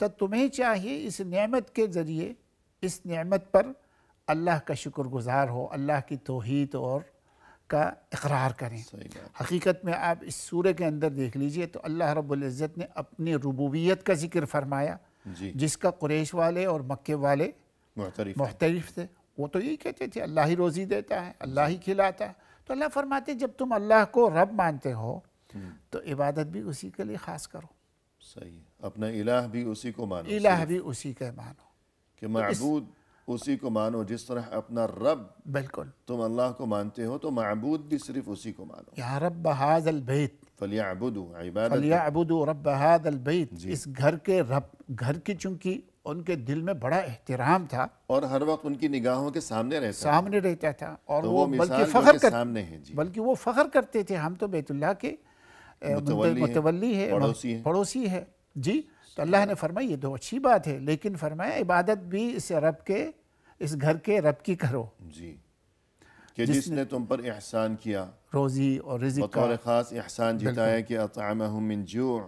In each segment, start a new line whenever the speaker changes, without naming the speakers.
تو تمہیں چاہیے اس نعمت کے ذریعے اس نعمت پر اللہ کا شکر گزار ہو، اللہ کی توحید اور کا اقرار کریں۔
صحیح بات،
حقیقت میں آپ اس سورہ کے اندر دیکھ لیجئے تو اللہ رب العزت نے اپنی ربوبیت کا ذکر فرمایا،
جی،
جس کا قریش والے اور مکے والے
معترف،
محترف تھے۔ وہ تو یہی کہتے تھے اللہ ہی روزی دیتا ہے، اللہ ہی کھلاتا ہے۔ تو اللہ فرماتے ہیں جب تم اللہ کو رب مانتے ہو تو عبادت بھی اسی کے لیے خاص کرو،
صحیح، اپنا الہ بھی اسی کو مانو،
الہ بھی اسی کا مانو۔
کہ معبود اسی کو مانو، جس طرح اپنا رب
بالکل،
تم اللہ کو مانتے ہو تو معبود بھی صرف اسی کو مانو۔
یا رب ھذا البیت
فَلْيَعْبُدُوا، عبادت
فَلْيَعْبُدُوا رَبَّ هَذَا الْبَيْتِ، اس گھر کے رب، گھر کی چونکہ ان کے دل میں بڑا احترام تھا،
اور ہر وقت ان کی نگاہوں کے سامنے رہتا ہے،
سامنے رہتا تھا، اور
تو
وہ
مثال
بلکہ
جو
فخر
کہ سامنے ہے، جی،
بلکہ وہ فخر کرتے تھے ہم تو بیت اللہ کے متولی ہے،
پڑوسی ہیں،
پڑوسی ہے جی۔ تو اللہ نے فرمایا یہ تو اچھی بات ہے، لیکن فرمایا عبادت بھی اس رب کے، اس گھر کے رب کی کرو،
جی، کہ جس نے تم پر احسان کیا،
روزی اور رزق کا
بطور خاص احسان جتایا کہ اطعمہم من جوع،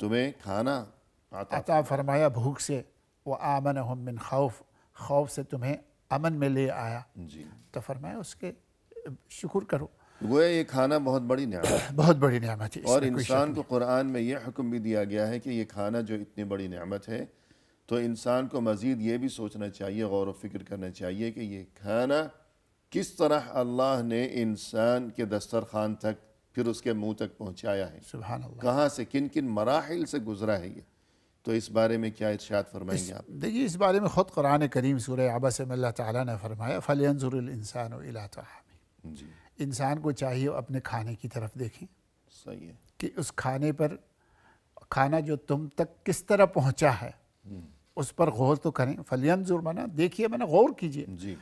تمہیں کھانا
عطا فرمایا بھوک سے، وآمنہم من خوف، خوف سے تمہیں امن میں لے آیا،
جی،
تو فرمایا اس کے شکر کرو۔
گویا یہ کھانا بہت بڑی نعمت ہے،
بہت بڑی نعمت ہے، اس
اور
میں کوئی شک
انسان کو قرآن میں یہ حکم بھی دیا گیا ہے کہ یہ کھانا جو اتنی بڑی نعمت ہے تو انسان کو مزید یہ بھی سوچنا چاہیے، غور و فکر کرنا چاہیے کہ یہ کھانا کس طرح اللہ نے انسان کے دسترخوان تک پھر اس کے منہ تک پہنچایا ہے،
سبحان اللہ۔
کہاں سے کن کن مراحل سے گزرا ہے یہ، تو اس بارے میں کیا ارشاد فرمائیں گے آپ؟
دیکھیے اس بارے میں خود قرآن کریم سورہ عبس میں اللہ تعالیٰ نے فرمایا فَلْيَنْظُرِ الْإِنسَانُ إِلَىٰ طَعَامِهِ،
جی،
انسان کو چاہیے اپنے کھانے کی طرف دیکھیں
صحیح ہے،
کہ اس کھانے پر، کھانا جو تم تک کس طرح پہنچا ہے اس پر غور تو کریں۔ فَلْيَنْظُرْ منا دیکھیے، منا غور کیجئے،
جی،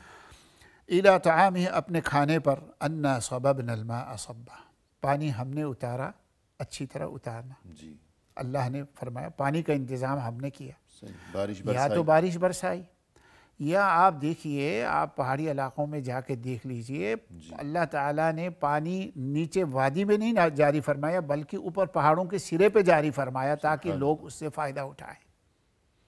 إِلَىٰ طَعَامِهِ اپنے کھانے پر، أَنَّا صَبَبْنَا الْمَاءَ صَبًّا، پانی ہم نے اتارا، اچھی طرح اتارنا۔
جی،
اللہ نے فرمایا پانی کا انتظام ہم نے کیا،
صحیح، بارش
یا
برسائی،
تو بارش برسائی، یا آپ دیکھیے، آپ پہاڑی علاقوں میں جا کے دیکھ لیجئے، اللہ تعالیٰ نے پانی نیچے وادی میں نہیں جاری فرمایا بلکہ اوپر پہاڑوں کے سرے پہ جاری فرمایا تاکہ لوگ اس سے فائدہ اٹھائیں۔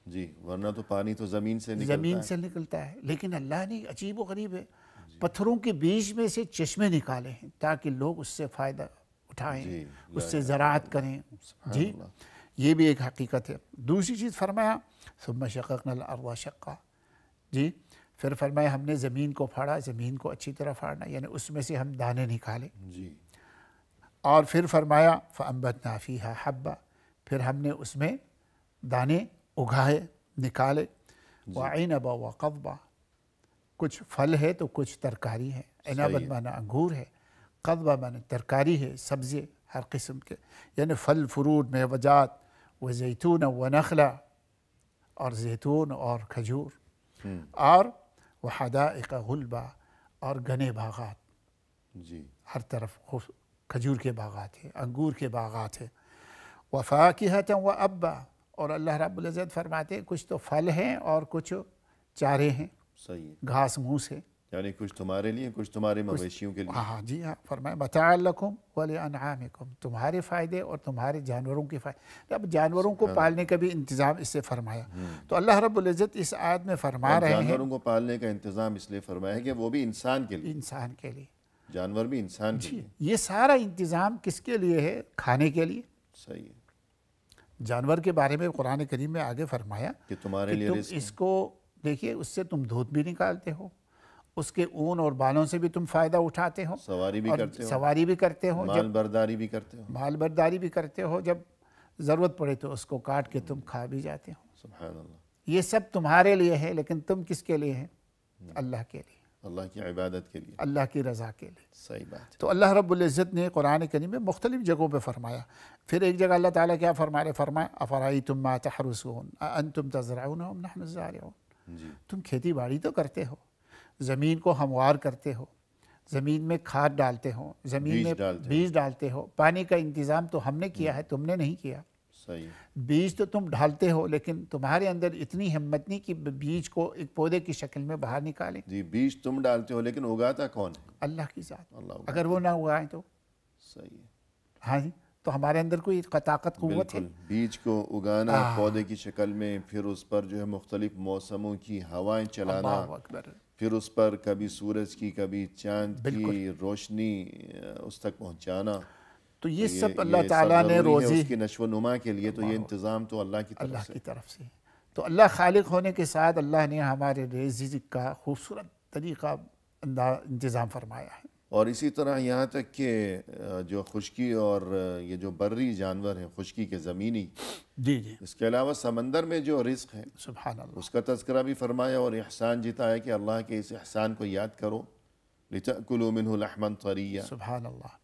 جی، ورنہ تو پانی تو زمین سے نکلتا
زمین
ہے،
سے نکلتا ہے، لیکن اللہ نے عجیب و غریب ہے، پتھروں کے بیچ میں سے چشمے نکالے ہیں تاکہ لوگ اس سے فائدہ اٹھائیں،
جی،
اس سے زراعت کریں۔ جی،
اللہ،
یہ بھی ایک حقیقت ہے۔ دوسری چیز فرمایا ثم شققنا الارض شقا، جی، پھر فرمایا ہم نے زمین کو پھاڑا، زمین کو اچھی طرح پھاڑنا یعنی اس میں سے ہم دانے نکالے،
جی،
اور پھر فرمایا فانبتنا فیہا حبا، پھر ہم نے اس میں دانے اگائے، نکالے، وعنبا وقضبا، کچھ پھل ہے تو کچھ ترکاری ہے، عنب مانا انگور ہے، قضبا مانا ترکاری ہے، سبزی ہر قسم کے، یعنی پھل فروٹ میوجات، وزیتون ونخلا، اور زیتون اور کھجور، اور وحدائق غلبا، اور گھنے باغات،
جی،
ہر طرف کھجور کے باغات ہیں، انگور کے باغات ہیں، وفاکہۃ وابا، اور اللہ رب العزت فرماتے ہیں کچھ تو پھل ہیں اور کچھ چارے ہیں،
صحیح ہے،
گھاس موس ہے،
یعنی کچھ تمہارے لیے، کچھ تمہارے مویشیوں کے لیے،
ہاں جی ہاں، فرمایا متاعا لکم ولانعامکم، تمہارے فائدے اور تمہارے جانوروں کے فائدے۔ اب جانوروں کو پالنے کا بھی انتظام اس سے فرمایا، تو اللہ رب العزت اس آیت میں فرما رہے ہیں
جانوروں کو پالنے کا انتظام اس لیے فرمایا ہے کہ وہ بھی انسان کے لیے،
انسان کے لیے،
جانور بھی انسان کے لیے،
یہ سارا انتظام کس کے لیے ہے؟ کھانے کے لیے۔
صحیح ہے،
جانور کے بارے میں قرآن کریم میں آگے فرمایا
کہ تمہارے
کہ
لیے
تم
رزق
اس کو دیکھیے، اس سے تم دودھ بھی نکالتے ہو، اس کے اون اور بالوں سے بھی تم فائدہ اٹھاتے ہو،
سواری بھی
اور
کرتے ہو،
سواری بھی کرتے ہو،
مال برداری بھی کرتے ہو،
مال برداری بھی کرتے ہو، جب ضرورت پڑے تو اس کو کاٹ کے تم کھا بھی جاتے ہو۔
سبحان اللہ،
یہ سب تمہارے لیے ہے، لیکن تم کس کے لیے ہیں؟ اللہ کے لیے،
اللہ کی عبادت کے لیے،
اللہ کی رضا کے لیے۔
صحیح بات ہے،
تو اللہ رب العزت نے قرآن کریم میں مختلف جگہوں پہ فرمایا، پھر ایک جگہ اللہ تعالیٰ کیا فرما رہے؟ فرمایا افرأیتم ما تحرثون اانتم تزرعونہ ام نحن الزارعون،
جی،
تم کھیتی باڑی تو کرتے ہو، زمین کو ہموار کرتے ہو، زمین میں کھاد ڈالتے ہو، زمین میں بیج ڈالتے ہو، پانی کا انتظام تو ہم نے کیا ہے، تم نے نہیں کیا۔
صحیح،
بیج تو تم ڈالتے ہو لیکن تمہارے اندر اتنی ہمت نہیں کہ بیج کو ایک پودے کی شکل میں باہر نکالیں۔
جی، بیج تم ڈالتے ہو لیکن اگاتا کون ہے؟
اللہ کی ذات،
اللہ،
اگر وہ نہ اگائیں تو،
صحیح ہے،
ہاں جی، تو ہمارے اندر کوئی طاقت قوت ہے؟
بالکل، بیج کو اگانا پودے کی شکل میں، پھر اس پر جو ہے مختلف موسموں کی ہوائیں چلانا،
اللہ اکبر،
پھر اس پر کبھی سورج کی کبھی چاند
بالکل۔
کی روشنی اس تک پہنچانا،
تو یہ
تو
سب اللہ تعالیٰ نے
ضروری ہے
روزی
اس کی نشو و نما کے لیے، تو یہ انتظام تو اللہ کی طرف
اللہ
سے۔
کی طرف سے۔ تو اللہ خالق ہونے کے ساتھ اللہ نے ہمارے رزق کا خوبصورت طریقہ انتظام فرمایا ہے۔
اور اسی طرح یہاں تک کہ جو خشکی اور یہ جو بری جانور ہیں، خشکی کے زمینی،
جی جی،
اس کے علاوہ سمندر میں جو رزق ہے
سبحان اللہ،
اس کا تذکرہ بھی فرمایا، اور احسان جتایا کہ اللہ کے اس احسان کو یاد کرو، لِتَأْكُلُوا مِنْهُ لَحْمًا طَرِيًّا۔
سبحان اللہ،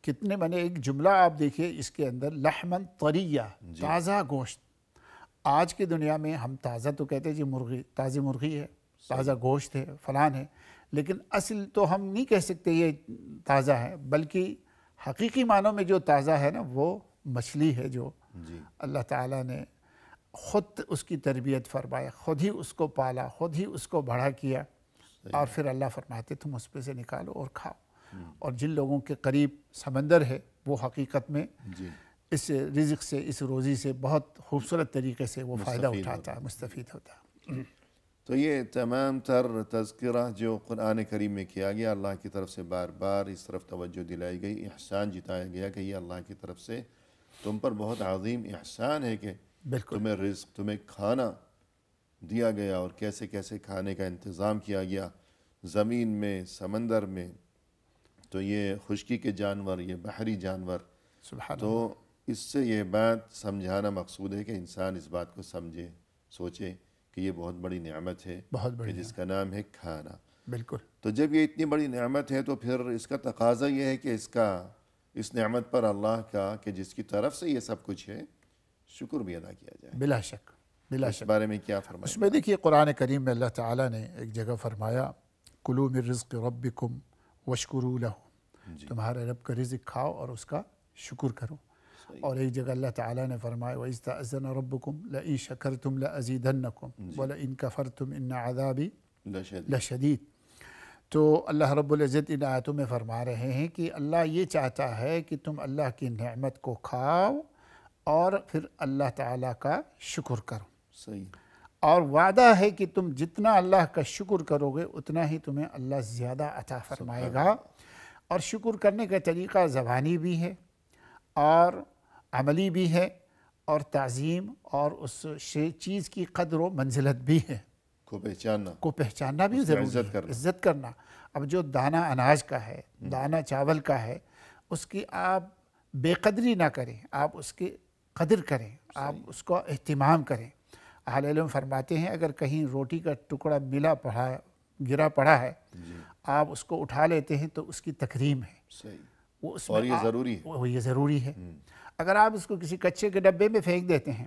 کتنے میں نے ایک جملہ آپ دیکھیے اس کے اندر، لحمن طریہ، تازہ گوشت۔ آج کی دنیا میں ہم تازہ تو کہتے ہیں جی مرغی، تازی مرغی ہے، تازہ گوشت ہے، فلان ہے، لیکن اصل تو ہم نہیں کہہ سکتے یہ تازہ ہے، بلکہ حقیقی معنوں میں جو تازہ ہے نا وہ مچھلی ہے، جو اللہ تعالیٰ نے خود اس کی تربیت فرمایا، خود ہی اس کو پالا، خود ہی اس کو بڑا کیا، اور پھر اللہ فرماتے تم اس پہ سے نکالو اور کھاؤ۔ اور جن لوگوں کے قریب سمندر ہے وہ حقیقت میں اس رزق سے، اس روزی سے بہت خوبصورت طریقے سے وہ فائدہ اٹھاتا ہے، مستفید ہوتا ہے۔
تو یہ تمام تر تذکرہ جو قرآن کریم میں کیا گیا، اللہ کی طرف سے بار بار اس طرف توجہ دلائی گئی، احسان جتایا گیا کہ یہ اللہ کی طرف سے تم پر بہت عظیم احسان ہے کہ تمہیں رزق، تمہیں کھانا دیا گیا، اور کیسے کیسے کھانے کا انتظام کیا گیا زمین میں، سمندر میں۔ تو یہ خشکی کے جانور، یہ بحری جانور، تو اس سے یہ بات سمجھانا مقصود ہے کہ انسان اس بات کو سمجھے، سوچے کہ یہ بہت بڑی نعمت ہے کہ جس کا نام ہے کھانا۔
بالکل۔
تو جب یہ اتنی بڑی نعمت ہے تو پھر اس کا تقاضا یہ ہے کہ اس نعمت پر اللہ کا، کہ جس کی طرف سے یہ سب کچھ ہے، شکر بھی ادا کیا جائے۔
بلا شک، بلا
اس
شک۔
بارے میں کیا فرمایا؟
اس میں دیکھیے قرآن کریم میں اللہ تعالیٰ نے ایک جگہ فرمایا، کلوا من رزق ربکم واشکروا لہ، تمہارے رب کا رزق کھاؤ اور اس کا شکر کرو۔ اور ایک جگہ اللہ تعالیٰ نے فرمایا وَإِذْ تَأَذَّنَ رَبُّكُمْ لَئِن شَكَرْتُمْ لَأَزِيدَنَّكُمْ وَلَئِن كَفَرْتُمْ إِنَّ عَذَابِي لَشَدِيدٌ۔ تو اللہ رب العزت ان آیتوں میں فرما رہے ہیں کہ اللہ یہ چاہتا ہے کہ تم اللہ کی نعمت کو کھاؤ اور پھر اللہ تعالیٰ کا شکر کرو۔
صحیح۔
اور وعدہ ہے کہ تم جتنا اللہ کا شکر کرو گے اتنا ہی تمہیں اللہ زیادہ عطا فرمائے گا۔ اور شکر کرنے کا طریقہ زبانی بھی ہے اور عملی بھی ہے، اور تعظیم اور اس چیز کی قدر و منزلت بھی ہے، کو پہچاننا بھی ضروری ہے، عزت کرنا۔ اب جو دانہ اناج کا ہے، دانہ چاول کا ہے، اس کی آپ بے قدری نہ کریں، آپ اس کی قدر کریں، آپ اس کو اہتمام کریں۔ اہل علم فرماتے ہیں اگر کہیں روٹی کا ٹکڑا گرا پڑا ہے، آپ اس کو اٹھا لیتے ہیں تو اس کی تکریم ہے،
اور یہ ضروری ہے،
وہ یہ ضروری ہے۔ اگر آپ اس کو کسی کچے کے ڈبے میں پھینک دیتے ہیں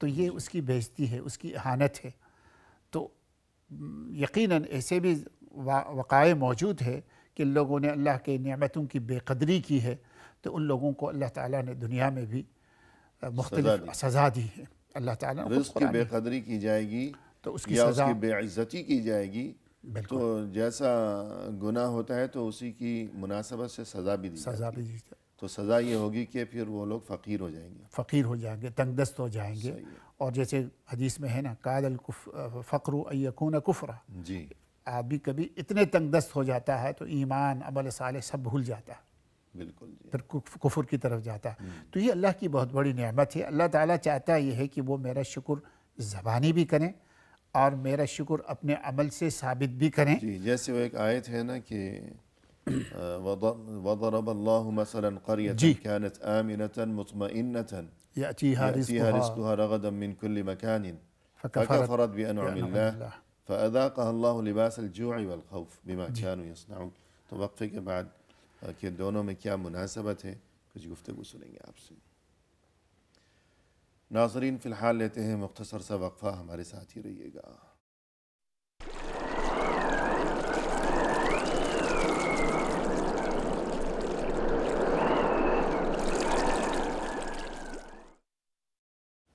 تو یہ اس کی بےعزتی ہے، اس کی اہانت ہے۔ تو یقیناً ایسے بھی وقائع موجود ہے کہ لوگوں نے اللہ کے نعمتوں کی بے قدری کی ہے، تو ان لوگوں کو اللہ تعالیٰ نے دنیا میں بھی مختلف سزا دی ہے۔ اللہ تعالیٰ نے
رزق کی بے قدری کی جائے گی
تو اس کی
یا اس
سزا
کی بے عزتی کی جائے گی، تو جیسا گناہ ہوتا ہے تو اسی کی مناسبت سے سزا بھی دی جاتی ہے۔ تو سزا یہ ہوگی کہ پھر وہ لوگ فقیر ہو جائیں گے،
فقیر ہو جائیں گے، تنگ دست ہو جائیں گے۔ اور جیسے حدیث میں ہے نا، کاد الفقر ان یکون کفرا،
جی،
آدمی کبھی اتنے تنگ دست ہو جاتا ہے تو ایمان، عمل صالح سب بھول جاتا ہے،
بالکل جی،
پھر کفر کی طرف جاتا ہے۔ تو یہ اللہ کی بہت بڑی نعمت ہے۔ اللہ تعالیٰ چاہتا یہ ہے کہ وہ میرا شکر زبانی بھی کریں اور میرا شکر اپنے عمل سے ثابت بھی کریں۔
جی، جیسے وہ ایک آیت ہے نا کہ وَضَرَبَ اللَّهُ مَثَلًا قَرْيَةً كَانَتْ آمِنَةً مُطْمَئِنَّةً
يَأْتِيهَا
رِزْقُهَا رَغَدًا مِّن كُلِّ مَكَانٍ فَكَفَرَتْ بِأَنْعُمِ اللَّهِ فَأَذَاقَهَا اللَّهُ لِبَاسَ الْجُوعِ وَالْخَوْفِ بِمَا كَانُوا يَصْنَعُونَ۔ تو وقفے کے بعد کہ دونوں میں کیا مناسبت ہے، کچھ گفتگو سنیں گے آپ سے۔ ناظرین فی الحال لیتے ہیں مختصر سا وقفہ، ہمارے ساتھ ہی رہیے گا۔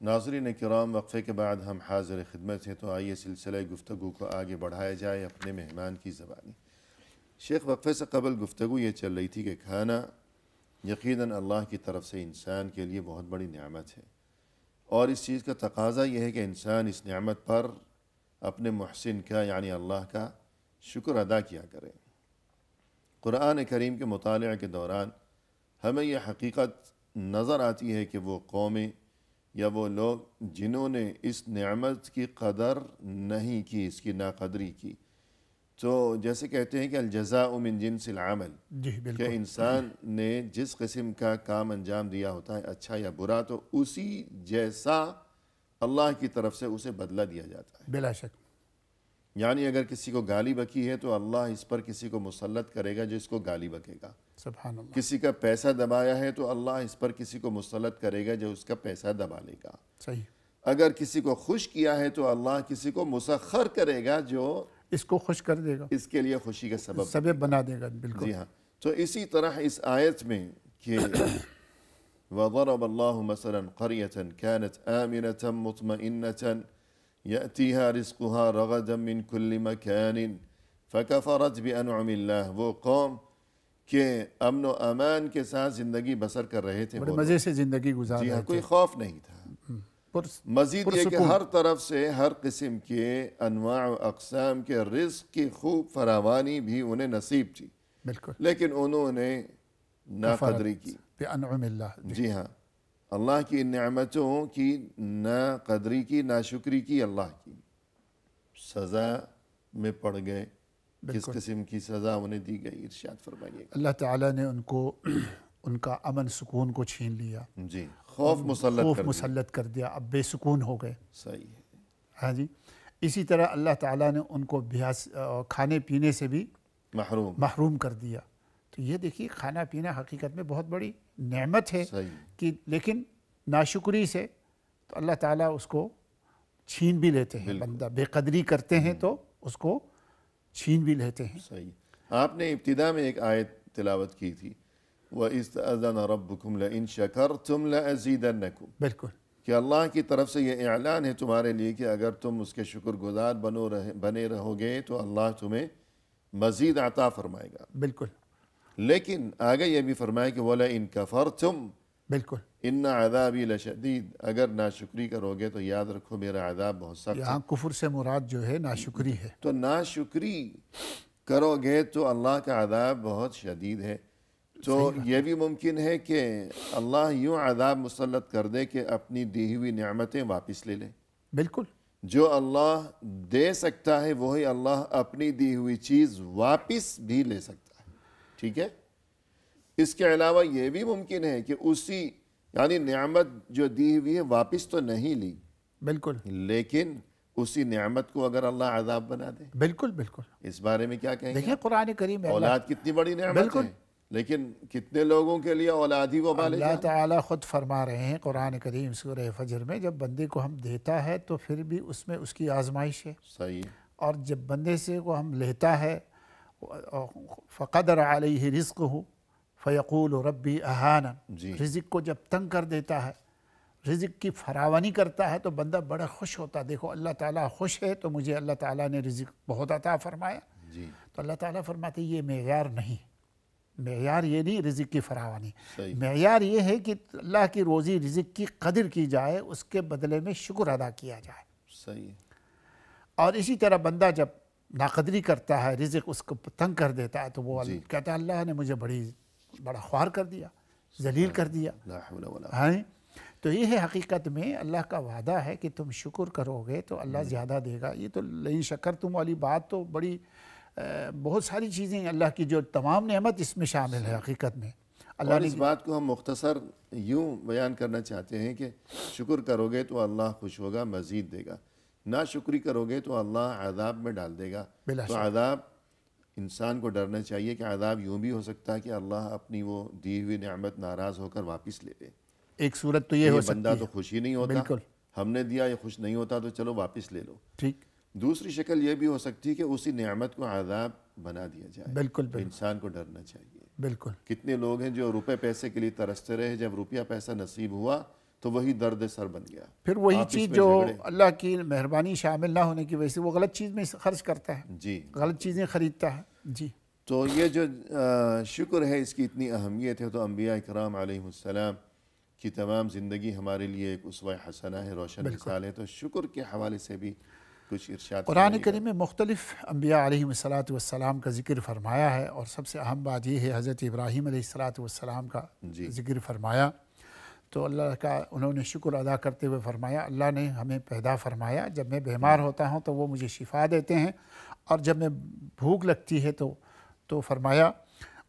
ناظرین کرام، وقفے کے بعد ہم حاضر خدمت ہیں، تو آئیے سلسلہ گفتگو کو آگے بڑھایا جائے اپنے مہمان کی زبانی۔ شیخ، وقفے سے قبل گفتگو یہ چل رہی تھی کہ کھانا یقیناً اللہ کی طرف سے انسان کے لیے بہت بڑی نعمت ہے، اور اس چیز کا تقاضا یہ ہے کہ انسان اس نعمت پر اپنے محسن کا یعنی اللہ کا شکر ادا کیا کرے۔ قرآن کریم کے مطالعہ کے دوران ہمیں یہ حقیقت نظر آتی ہے کہ وہ قومیں یا وہ لوگ جنہوں نے اس نعمت کی قدر نہیں کی، اس کی ناقدری کی، تو جیسے کہتے ہیں کہ الجزاء من جنس العمل،
جی
کہ
بالکل،
انسان نے جس قسم کا کام انجام دیا ہوتا ہے اچھا یا برا، تو اسی جیسا اللہ کی طرف سے اسے بدلہ دیا جاتا ہے۔
بلا شک،
یعنی اگر کسی کو گالی بکی ہے تو اللہ اس پر کسی کو مسلط کرے گا جو اس کو گالی بکے گا۔
سبحان اللہ،
کسی کا پیسہ دبایا ہے تو اللہ اس پر کسی کو مسلط کرے گا جو اس کا پیسہ دبا لے گا۔
صحیح،
اگر کسی کو خوش کیا ہے تو اللہ کسی کو مسخر کرے گا جو
اس کو خوش کر دے گا،
اس کے لیے خوشی کا
سبب بنا دے گا، بالکل۔
جی ہاں، تو اسی طرح اس آیت میں کہ وَضَرَبَ اللَّهُ مَثَلًا قَرْيَةً كَانَتْ آمِنَةً مُطْمَئِنَّةً يَأْتِيهَا رِزْقُهَا رَغَدًا مِنْ كُلِّ مَكَانٍ فَكَفَرَتْ بِأَنْعُمِ اللَّهِ، وہ قوم کہ امن و امان کے ساتھ زندگی بسر کر رہے تھے،
بڑے مزے سے زندگی گزار
جی ہاں،
رہے
کوئی
تھے،
خوف نہیں تھا۔ مزید یہ کہ
پرسکون،
ہر طرف سے ہر قسم کے انواع و اقسام کے رزق کی خوب فراوانی بھی انہیں نصیب تھی،
بالکل،
لیکن انہوں نے ناقدری کی۔
بِأَنْعُمِ اللَّهِ،
جی ہاں، اللہ کی نعمتوں کی ناقدری کی، ناشکری کی، اللہ کی سزا میں پڑ گئے۔ کس قسم کی سزا انہیں دی گئی، ارشاد فرمائیے گا۔
اللہ تعالیٰ نے ان کو ان کا امن سکون کو چھین لیا،
جی، خوف
مسلط کر دیا، اب بے سکون ہو گئے۔
صحیح ہے،
ہاں جی، اسی طرح اللہ تعالیٰ نے ان کو کھانے پینے سے بھی محروم کر دیا۔ تو یہ دیکھیے کھانا پینا حقیقت میں بہت بڑی نعمت ہے
صحیح،
کہ لیکن ناشکری سے تو اللہ تعالیٰ اس کو چھین بھی لیتے ہیں، بندہ بے قدری کرتے ہیں تو اس کو چھین بھی لیتے ہیں۔
صحیح۔ آپ نے ابتدا میں ایک آیت تلاوت کی تھی، وَإِذْتَأَذَنَ رَبُّكُمْ لَإِن شَكَرْتُمْ لَأَزِيدَنَّكُمْ،
بالکل،
کہ اللہ کی طرف سے یہ اعلان ہے تمہارے لیے کہ اگر تم اس کے شکر گزار بنے رہو گے تو اللہ تمہیں مزید عطا فرمائے گا۔
بالکل،
لیکن آگے یہ بھی فرمائے کہ وَلَئِن كَفَرْتُمْ
بالکل،
إِنَّ عَذَابِي لَشَدِيدٌ، اگر ناشکری کرو گے تو یاد رکھو میرا عذاب بہت سخت ہے۔
یہاں کفر سے مراد جو ہے ناشکری ہے۔
تو ناشکری کرو گے تو اللہ کا عذاب بہت شدید ہے۔ تو یہ بھی ممکن ہے کہ اللہ یوں عذاب مسلط کر دے کہ اپنی دی ہوئی نعمتیں واپس لے لے۔
بالکل،
جو اللہ دے سکتا ہے وہی اللہ اپنی دی ہوئی چیز واپس بھی لے سکتا ہے، ٹھیک ہے؟ اس کے علاوہ یہ بھی ممکن ہے کہ اسی یعنی نعمت جو دی ہوئی ہے واپس تو نہیں لی،
بالکل،
لیکن اسی نعمت کو اگر اللہ عذاب بنا دے،
بالکل، بالکل۔
اس بارے میں کیا کہیں گے؟
دیکھیں قرآن کریم میں
اولاد کتنی بڑی نعمت ہے، لیکن کتنے لوگوں کے لیے اولاد ہی وہ بالے
اللہ تعالیٰ خود فرما رہے ہیں قرآن کریم سورہ فجر میں، جب بندے کو ہم دیتا ہے تو پھر بھی اس میں اس کی آزمائش ہے،
صحیح،
اور جب بندے سے کو ہم لیتا ہے فقدر علیہ رزقہ فیقول ربی اہانا،
جی،
رزق کو جب تنگ کر دیتا ہے، رزق کی فراوانی کرتا ہے تو بندہ بڑا خوش ہوتا ہے، دیکھو اللہ تعالیٰ خوش ہے تو مجھے اللہ تعالیٰ نے رزق بہت عطا فرمایا۔
جی،
تو اللہ تعالیٰ فرماتے یہ معیار نہیں، معیار یہ نہیں رزق کی فراوانی،
صحیح،
معیار یہ ہے کہ اللہ کی روزی رزق کی قدر کی جائے، اس کے بدلے میں شکر ادا کیا جائے۔
صحیح،
اور اسی طرح بندہ جب ناقدری کرتا ہے، رزق اس کو تنگ کر دیتا ہے تو وہ کہتا ہے اللہ نے مجھے بڑا خوار کر دیا، ذلیل کر دیا۔
لا حول ولا
ہاں، تو یہ ہے حقیقت میں اللہ کا وعدہ ہے کہ تم شکر کرو گے تو اللہ زیادہ دے گا۔ یہ تو لئن شکرتم والی بات تو بڑی بہت ساری چیزیں اللہ کی جو تمام نعمت اس میں شامل ہے حقیقت میں۔
اور اس بات کو ہم مختصر یوں بیان کرنا چاہتے ہیں کہ شکر کرو گے تو اللہ خوش ہوگا، مزید دے گا، ناشکری کرو گے تو اللہ عذاب میں ڈال دے گا۔ تو عذاب انسان کو ڈرنا چاہیے کہ عذاب یوں بھی ہو سکتا ہے کہ اللہ اپنی وہ دی ہوئی نعمت ناراض ہو کر واپس لے لے۔
ایک صورت تو یہ ہو سکتی
بندہ تو خوش ہی نہیں ہوتا،
بالکل،
ہم نے دیا یہ خوش نہیں ہوتا تو چلو واپس لے لو۔
ٹھیک،
دوسری شکل یہ بھی ہو سکتی ہے کہ اسی نعمت کو عذاب بنا دیا جائے۔
بالکل،
تو انسان کو ڈرنا چاہیے۔
بالکل،
کتنے لوگ ہیں جو روپے پیسے کے لیے ترستے رہے، جب روپیہ پیسہ نصیب ہوا تو وہی درد سر بن گیا۔
پھر وہی
آپس
چیز
میں
جو
جھگڑے۔
اللہ کی مہربانی شامل نہ ہونے کی وجہ سے وہ غلط چیز میں خرچ کرتا ہے،
جی،
غلط چیزیں خریدتا ہے۔ جی،
تو یہ جو شکر ہے اس کی اتنی اہمیت ہے، تو انبیاء اکرام علیہ السلام کی تمام زندگی ہمارے لیے ایک اسوہ حسنہ ہے، روشن مثال ہے۔ تو شکر کے حوالے سے بھی کچھ ارشاد
قرآن کریم میں مختلف انبیاء علیہ السلام کا ذکر فرمایا ہے، اور سب سے اہم بات یہ ہے حضرت ابراہیم علیہ السلام کا ذکر فرمایا۔ تو اللہ کا انہوں نے شکر ادا کرتے ہوئے فرمایا، اللہ نے ہمیں پیدا فرمایا، جب میں بیمار ہوتا ہوں تو وہ مجھے شفا دیتے ہیں، اور جب میں بھوک لگتی ہے تو فرمایا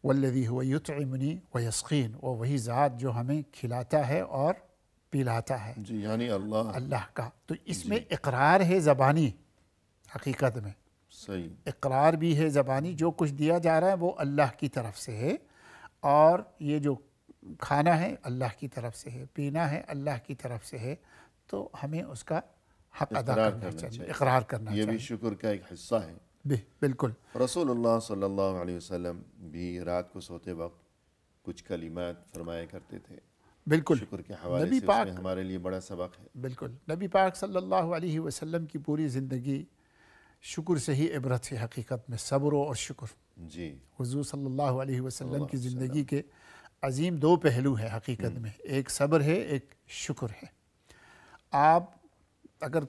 والذی هو یطعمنی ویسقین، وہ وہی ذات جو ہمیں کھلاتا ہے اور پلاتا ہے،
جی، یعنی اللہ
کا۔ تو اس میں اقرار ہے زبانی، حقیقت میں
صحیح
اقرار بھی ہے زبانی، جو کچھ دیا جا رہا ہے وہ اللہ کی طرف سے ہے، اور یہ جو کھانا ہے اللہ کی طرف سے ہے، پینا ہے اللہ کی طرف سے ہے، تو ہمیں اس کا حق ادا کرنا چاہیے، اقرار کرنا چاہیے۔
یہ بھی شکر کا ایک حصہ ہے۔
بالکل۔
رسول اللہ صلی اللہ علیہ وسلم بھی رات کو سوتے وقت کچھ کلمات فرمایا کرتے تھے،
بالکل
شکر کے حوالے سے، اس میں ہمارے لیے بڑا سبق ہے۔
بالکل، نبی پاک صلی اللہ علیہ وسلم کی پوری زندگی شکر سے ہی عبرت ہے، حقیقت میں صبر اور شکر۔
جی،
حضور صلی اللہ علیہ وسلم کی زندگی کے عظیم دو پہلو ہیں حقیقت میں، ایک صبر ہے، ایک شکر ہے۔ آپ اگر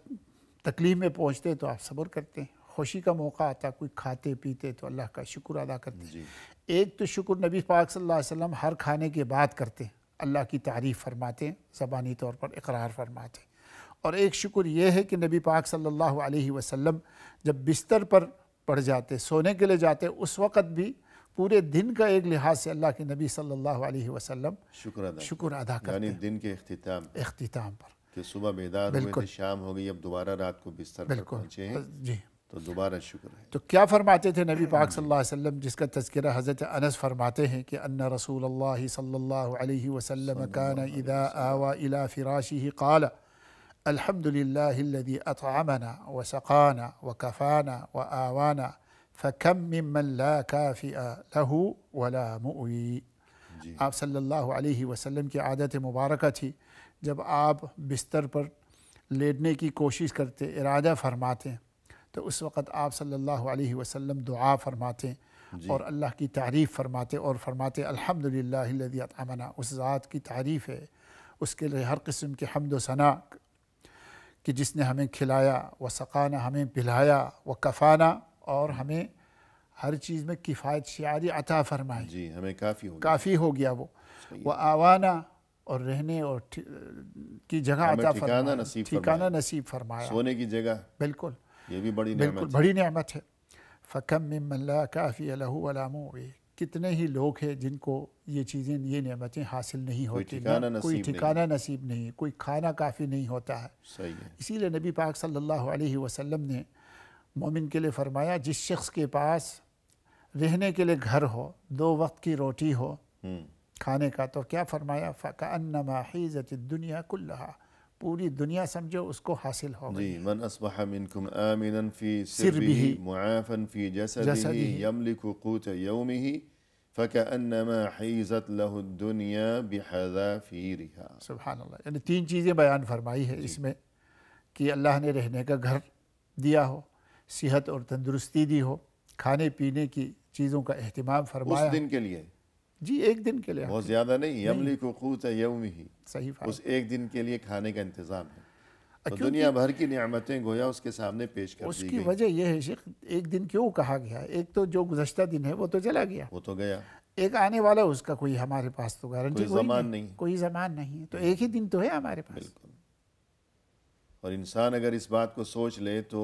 تکلیف میں پہنچتے تو آپ صبر کرتے ہیں، خوشی کا موقع آتا کوئی کھاتے پیتے تو اللہ کا شکر ادا کرتے ہیں۔ ایک تو شکر نبی پاک صلی اللہ علیہ وسلم ہر کھانے کے بعد کرتے ہیں، اللہ کی تعریف فرماتے ہیں، زبانی طور پر اقرار فرماتے ہیں۔ اور ایک شکر یہ ہے کہ نبی پاک صلی اللہ علیہ وسلم جب بستر پر پڑ جاتے، سونے کے لیے جاتے، اس وقت بھی پورے دن کا ایک لحاظ سے اللہ کے نبی صلی اللہ علیہ وسلم شکر ادا کرتے ہیں،
یعنی دن کے
اختتام پر،
کہ صبح بیدار ہوئے تھے، شام ہو گئی، اب دوبارہ رات کو بستر پر پہنچے ہیں،
جی،
تو دوبارہ شکر ہے۔
تو کیا فرماتے تھے نبی پاک صلی اللہ علیہ وسلم، جس کا تذکرہ حضرت انس فرماتے ہیں کہ ان رسول اللہ صلی اللہ علیہ وسلم کان اذا آوى الى فراشه قال الحمد لله الذي اطعمنا وسقانا وكفانا وآوانا فكم ممن لا كافئ له ولا مؤوي۔ آپ صلی اللہ علیہ وسلم کی عادت مبارکہ تھی، جب آپ بستر پر لیٹنے کی کوشش کرتے، ارادہ فرماتے ہیں، تو اس وقت آپ صلی اللہ علیہ وسلم دعا فرماتے ہیں اور اللہ کی تعریف فرماتے، اور فرماتے الحمدللہ الذی اطعمنا، اس ذات کی تعریف ہے، اس کے لیے ہر قسم کی حمد و ثنا کہ جس نے ہمیں کھلایا، وسقانا ہمیں پلایا، وکفانا اور ہمیں ہر چیز میں کفایت شعاری عطا فرمائی،
جی، ہمیں
کافی ہو گیا وہ، وآوانا اور رہنے اور کی جگہ عطا فرمائی، ٹھکانہ نصیب فرمایا،
سونے کی جگہ،
بالکل،
یہ بھی بڑی
بڑی نعمت ہے۔ فَكَمْ مِمَّن لَا كَافِيَ لَهُ وَلَا مُؤْوِي، کتنے ہی لوگ ہیں جن کو یہ چیزیں، یہ نعمتیں حاصل نہیں ہوتی، کوئی ٹھکانہ نصیب نہیں، کوئی کھانا کافی نہیں ہوتا ہے۔
صحیح ہے۔
اسی لیے نبی پاک صلی اللہ علیہ وسلم نے مومن کے لیے فرمایا، جس شخص کے پاس رہنے کے لیے گھر ہو، 2 وقت کی روٹی ہو کھانے کا، تو کیا فرمایا فَكَأَنَّمَا حِيزَتِ الدُّنْيَا كُلَّهَا، پوری دنیا سمجھو اس کو حاصل ہو گئی۔
من اصبح منکم آمنا فی سربه معافا فی جسده یملک قوت یومه فَكَأَنَّمَا حِيزَتْ لَهُ الدُّنْيَا بِحَذَافِيرِهَا۔
سبحان اللہ، یعنی 3 چیزیں بیان فرمائی ہے اس میں، کہ اللہ نے رہنے کا گھر دیا ہو، صحت اور تندرستی دی ہو، کھانے پینے کی چیزوں کا اہتمام فرمایا،
اس دن کے لیے،
جی ایک دن کے لیے،
بہت زیادہ نہیں، یملک قوت یومه،
صحیح
اس ایک دن کے لیے کھانے کا انتظام ہے۔ تو دنیا بھر کی نعمتیں گویا اس کے سامنے پیش کر دی گئی۔
اس کی وجہ یہ ہے شیخ، ایک دن کیوں کہا گیا؟ ایک تو جو گزشتہ دن ہے وہ تو چلا گیا،
وہ تو گیا،
ایک آنے والا، اس کا کوئی ہمارے پاس تو گارنٹی
کوئی زمان نہیں،
کوئی زمان نہیں ہے، تو ایک ہی دن تو ہے ہمارے پاس۔
بالکل۔ اور انسان اگر اس بات کو سوچ لے تو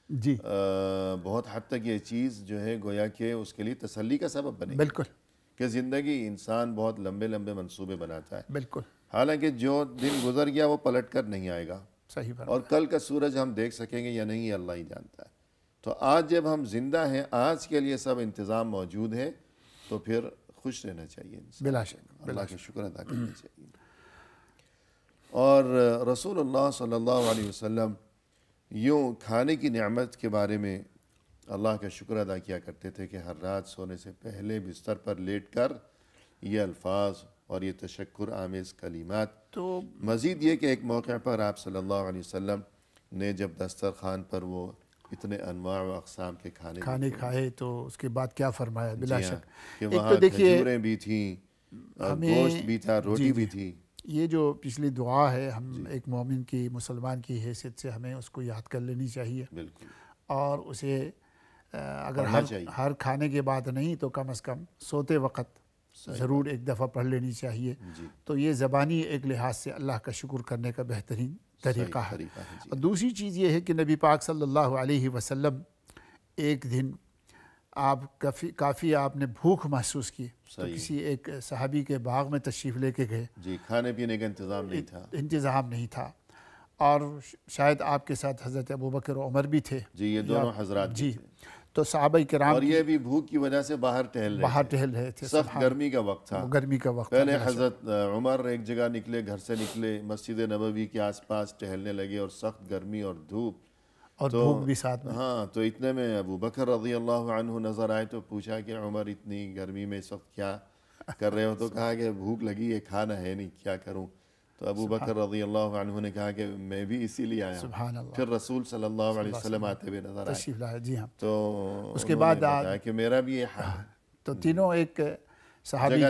جی
بہت حد تک یہ چیز جو ہے گویا کہ اس کے لیے تسلی کا سبب بنے،
بالکل،
کہ زندگی انسان بہت لمبے لمبے منصوبے بناتا ہے،
بالکل،
حالانکہ جو دن گزر گیا وہ پلٹ کر نہیں آئے گا،
صحیح بات،
اور کل کا سورج ہم دیکھ سکیں گے یا نہیں یہ اللہ ہی جانتا ہے۔ تو آج جب ہم زندہ ہیں، آج کے لیے سب انتظام موجود ہے، تو پھر خوش رہنا چاہیے انسان،
بلا شک،
اللہ کا شکر ادا کرنا چاہیے۔ اور رسول اللہ صلی اللہ علیہ وسلم یوں کھانے کی نعمت کے بارے میں اللہ کا شکر ادا کیا کرتے تھے کہ ہر رات سونے سے پہلے بستر پر لیٹ کر یہ الفاظ اور یہ تشکر آمیز کلمات،
تو
مزید یہ کہ ایک موقع پر آپ صلی اللہ علیہ وسلم نے جب دسترخوان پر وہ اتنے انواع و اقسام کے کھانے
کھائے تو اس کے بعد کیا فرمایا؟ بلا
جی ہاں،
شک
کہ
ایک
وہاں
تو دیکھیے
کھجوریں بھی تھیں، گوشت بھی تھا، روٹی بھی تھی.
یہ جو پچھلی دعا ہے ہم ایک مومن کی، مسلمان کی حیثیت سے ہمیں اس کو یاد کر لینی چاہیے،
بالکل
اور اسے اگر
پڑھنا چاہیے.
ہر کھانے کے بعد نہیں تو کم از کم سوتے وقت ضرور ایک دفعہ پڑھ لینی چاہیے.
جی
تو یہ زبانی ایک لحاظ سے اللہ کا شکر کرنے کا بہترین طریقہ ہے.
جی.
اور دوسری چیز یہ ہے کہ نبی پاک صلی اللہ علیہ وسلم ایک دن آپ کافی آپ نے بھوک محسوس کی تو کسی ایک صحابی کے باغ میں تشریف لے کے گئے.
جی، کھانے پینے کا
انتظام نہیں تھا، اور شاید آپ کے ساتھ حضرت ابوبکر و عمر بھی تھے.
جی، یہ دونوں حضرات
جی، تو صحابہ کرام
اور یہ بھی بھوک کی وجہ سے باہر ٹہل
رہے تھے.
سخت گرمی کا وقت تھا.
گرمی کا وقت
پہلے حضرت عمر ایک جگہ نکلے، گھر سے نکلے، مسجد نبوی کے آس پاس ٹہلنے لگے، اور سخت گرمی اور دھوپ
اور بھوک بھی ساتھ میں.
ہاں، تو اتنے میں ابو بکر رضی اللہ عنہ نظر آئے تو پوچھا کہ عمر اتنی گرمی میں اس وقت کیا کر رہے ہو؟ تو کہا کہ بھوک لگی ہے، کھانا ہے نہیں، کیا کروں؟ تو ابو بکر رضی اللہ عنہ نے کہا کہ میں بھی اسی لیے آیا ہوں. پھر رسول صلی اللہ علیہ وسلم آتے ہوئے نظر آئے.
جی ہاں.
تو
اس کے بعد
بتایا کہ میرا بھی یہ حال ہے.
تو تینوں ایک صحابی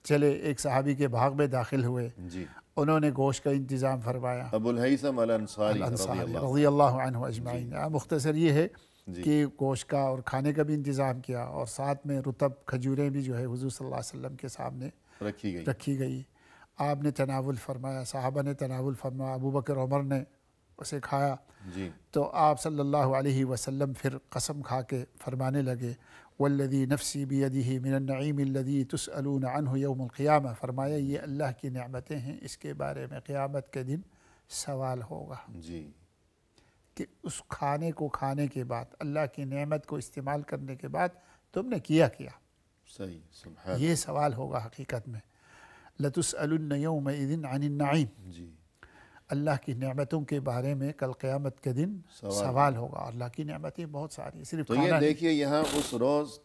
چلے ایک صحابی کے باغ میں داخل ہوئے.
جی،
انہوں نے گوشت کا انتظام فرمایا.
ابو الہیثم الانصاری
رضی اللہ عنہ اجمعین. مختصر یہ ہے کہ گوشت کا اور کھانے کا بھی انتظام کیا، اور ساتھ میں رطب کھجوریں بھی جو ہے حضور صلی اللہ علیہ وسلم کے سامنے رکھی گئی. آپ نے تناول فرمایا، صحابہ نے تناول فرمایا، ابو بکر عمر نے اسے کھایا.
جی،
تو آپ صلی اللہ علیہ وسلم پھر قسم کھا کے فرمانے لگے، والذی نفسی بیدہ من النعیم الذی تسألون عنہ یوم القیامہ. فرمایا یہ اللہ کی نعمتیں ہیں، اس کے بارے میں قیامت کے دن سوال ہوگا.
جی،
کہ اس کھانے کو کھانے کے بعد، اللہ کی نعمت کو استعمال کرنے کے بعد تم نے کیا.
صحیح، سبحان.
یہ سوال ہوگا حقیقت میں. لَتُسْأَلُنَّ يَوْمَئِذٍ عَنِ النَّعِيمِ.
جی،
اللہ کی نعمتوں کے بارے میں کل قیامت کے دن سوال ہوگا. اور اللہ کی نعمتیں بہت ساری، صرف
تو یہ دیکھیے یہاں اس روز